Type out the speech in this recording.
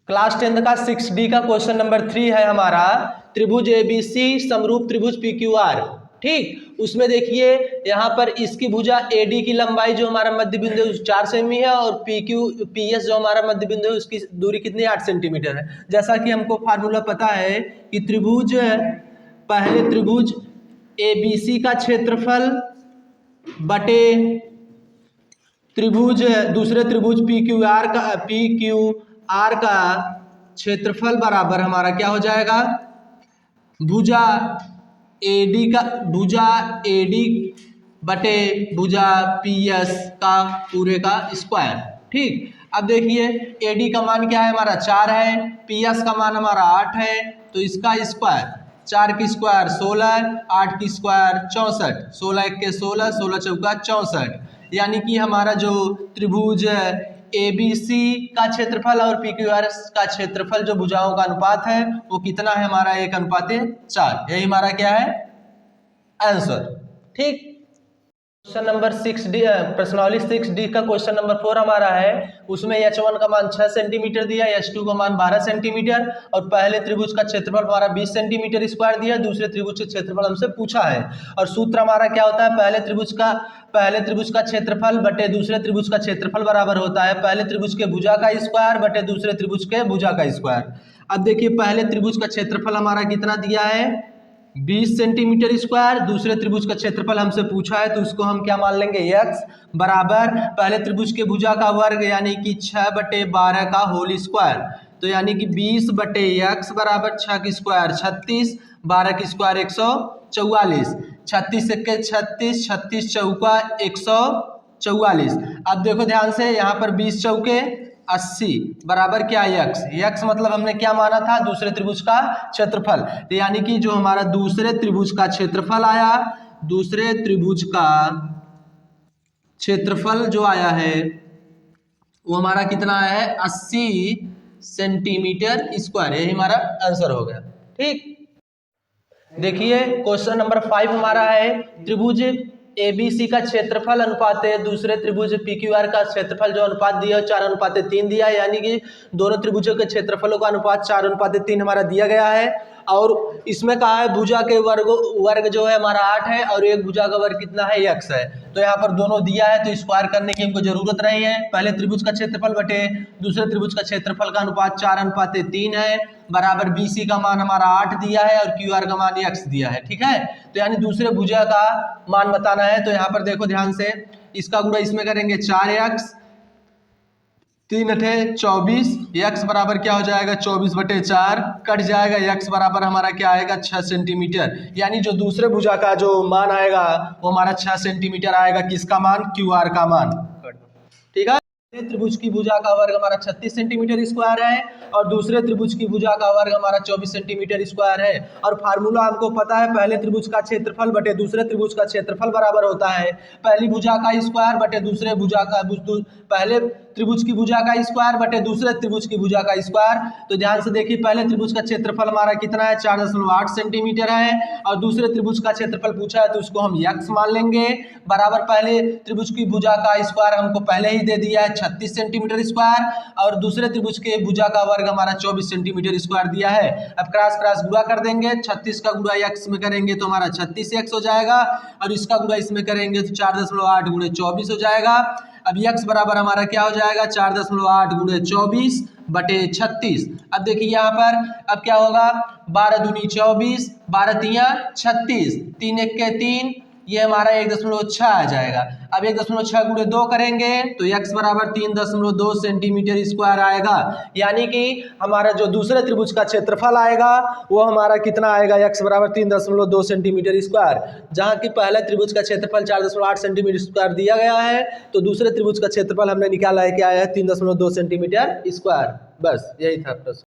Class 10 का 6D का question number 3 है हमारा, त्रिभुज ABC समरूप त्रिभुज PQR। ठीक, उसमें देखिए यहाँ पर इसकी भुजा AD की लंबाई जो हमारा मध्य बिंदु 4 सेमी है और PS जो हमारा मध्य बिंदु है उसकी दूरी कितनी 8 सेंटीमीटर है। जैसा कि हमको फार्मूला पता है कि पहले त्रिभुज ABC का क्षेत्रफल बटे दूसरे त्रिभुज PQR का क्षेत्रफल बराबर हमारा क्या हो जाएगा, भुजा AD बटे भुजा PS का पूरे का स्क्वायर। ठीक, अब देखिए AD का मान क्या है हमारा 4 है, PS का मान हमारा 8 है, तो इसका स्क्वायर 4 की स्क्वायर 16, 8 की स्क्वायर 64, 16 1 के 16, 16 चौका 64। यानी कि हमारा जो त्रिभुज ABC का क्षेत्रफल और PQR का क्षेत्रफल जो भुजाओं का अनुपात है वो कितना है हमारा 1:4। यही हमारा क्या है आंसर। ठीक, क्वेश्चन नंबर 6D प्रश्नावली 6D का क्वेश्चन नंबर 4 हमारा है, उसमें H1 का मान 6 सेंटीमीटर दिया, H2 का मान 12 सेंटीमीटर और पहले त्रिभुज का क्षेत्रफल हमारा 20 सेंटीमीटर स्क्वायर दिया, दूसरे त्रिभुज का क्षेत्रफल हमसे पूछा है। और सूत्र हमारा क्या होता है, पहले त्रिभुज का क्षेत्रफल बटे दूसरे त्रिभुज का क्षेत्रफल बराबर होता है पहले त्रिभुज के भुजा का स्क्वायर बटे दूसरे त्रिभुज के भुजा का स्क्वायर। अब देखिए पहले त्रिभुज का क्षेत्रफल हमारा कितना दिया है 20 सेंटीमीटर स्क्वायर, दूसरे त्रिभुज का क्षेत्रफल हमसे पूछा है तो उसको हम क्या मान लेंगे x बराबर पहले त्रिभुज के भुजा का वर्ग यानी कि 6/12 का होल स्क्वायर। तो यानी कि 20 बटे x बराबर 6 की स्क्वायर 36, 12 की स्क्वायर 144, 36 के 36, 36 चौका 144। अब देखो ध्यान से यहाँ पर 20 चौके 80 बराबर क्या x मतलब हमने क्या माना था दूसरे त्रिभुज का क्षेत्रफल। तो यानी कि जो हमारा दूसरे त्रिभुज का क्षेत्रफल आया, दूसरे त्रिभुज का क्षेत्रफल जो आया है वो हमारा कितना है 80 सेंटीमीटर स्क्वायर। यही हमारा आंसर हो गया। ठीक, देखिए क्वेश्चन नंबर 5 हमारा है, त्रिभुज ABC का क्षेत्रफल अनुपात दूसरे त्रिभुज PQR का क्षेत्रफल जो अनुपात दिया 4:3 दिया है, यानी कि दोनों त्रिभुजों के क्षेत्रफलों का अनुपात 4:3 हमारा दिया गया है। और इसमें कहा है भुजा के वर्ग जो है हमारा 8 है और एक भुजा का वर्ग कितना है x है। तो यहाँ पर दोनों दिया है तो स्क्वायर करने की हमको जरूरत नहीं है। पहले त्रिभुज का क्षेत्रफल बटे दूसरे त्रिभुज का क्षेत्रफल का अनुपात 4:3 है बराबर BC का मान हमारा 8 दिया है और QR का मान x दिया है। ठीक है, तो यानी दूसरे भुजा का मान बताना है। तो यहाँ पर देखो ध्यान से, इसका गुणा इसमें करेंगे 4x 3 अठे 24, x बराबर क्या हो जाएगा 24/4 कट जाएगा, x बराबर हमारा क्या आएगा 6 सेंटीमीटर। यानी जो दूसरे भुजा का जो मान आएगा वो हमारा 6 सेंटीमीटर आएगा। किसका मान QR का मान। ठीक है, त्रिभुज की भुजा का वर्ग हमारा 36 सेंटीमीटर स्क्वायर है और दूसरे त्रिभुज की भुजा का वर्ग हमारा 24 सेंटीमीटर स्क्वायर है। और फार्मूला हमको पता है पहले त्रिभुज का क्षेत्रफल बटे दूसरे त्रिभुज का क्षेत्रफल बराबर होता है पहली भुजा का स्क्वायर बटे दूसरे भुजा का पहले त्रिभुज की भुजा का स्क्वायर बटे दूसरे त्रिभुज की भुजा का स्क्वायर। तो ध्यान से देखिए पहले त्रिभुज का क्षेत्रफल हमारा कितना है 4.8 सेंटीमीटर है और दूसरे त्रिभुज का क्षेत्रफल पूछा है तो उसको हम x मान लेंगे बराबर पहले त्रिभुज की भुजा का स्क्वायर हमको पहले ही दे दिया है 36 सेंटीमीटर स्क्वायर और दूसरे त्रिभुज के भुजा का वर्ग हमारा 24 सेंटीमीटर स्क्वायर दिया है। अब क्रॉस गुणा कर देंगे, 36 का गुणा x में करेंगे तो हमारा 36x हो जाएगा और इसका गुणा इसमें करेंगे तो 4.8 गुणे 24 हो जाएगा। अब x बराबर हमारा क्या हो जाएगा 4.8 गुणे 24 बटे 36। अब देखिए यहाँ पर अब क्या होगा 12 दूनी 24, 12 तिया 36, 3 1 के 3, ये हमारा 1.6 आ जाएगा। अब 1.6 गुणे 2 करेंगे तो x बराबर 3.2 सेंटीमीटर स्क्वायर आएगा। यानी कि हमारा जो दूसरे त्रिभुज का क्षेत्रफल आएगा वो हमारा कितना आएगा x बराबर 3.2 सेंटीमीटर स्क्वायर। जहाँ की पहले त्रिभुज का क्षेत्रफल 4.8 सेंटीमीटर स्क्वायर दिया गया है तो दूसरे त्रिभुज का क्षेत्रफल हमने निकाला है क्या है 3.2 सेंटीमीटर स्क्वायर। बस यही था प्रश्न।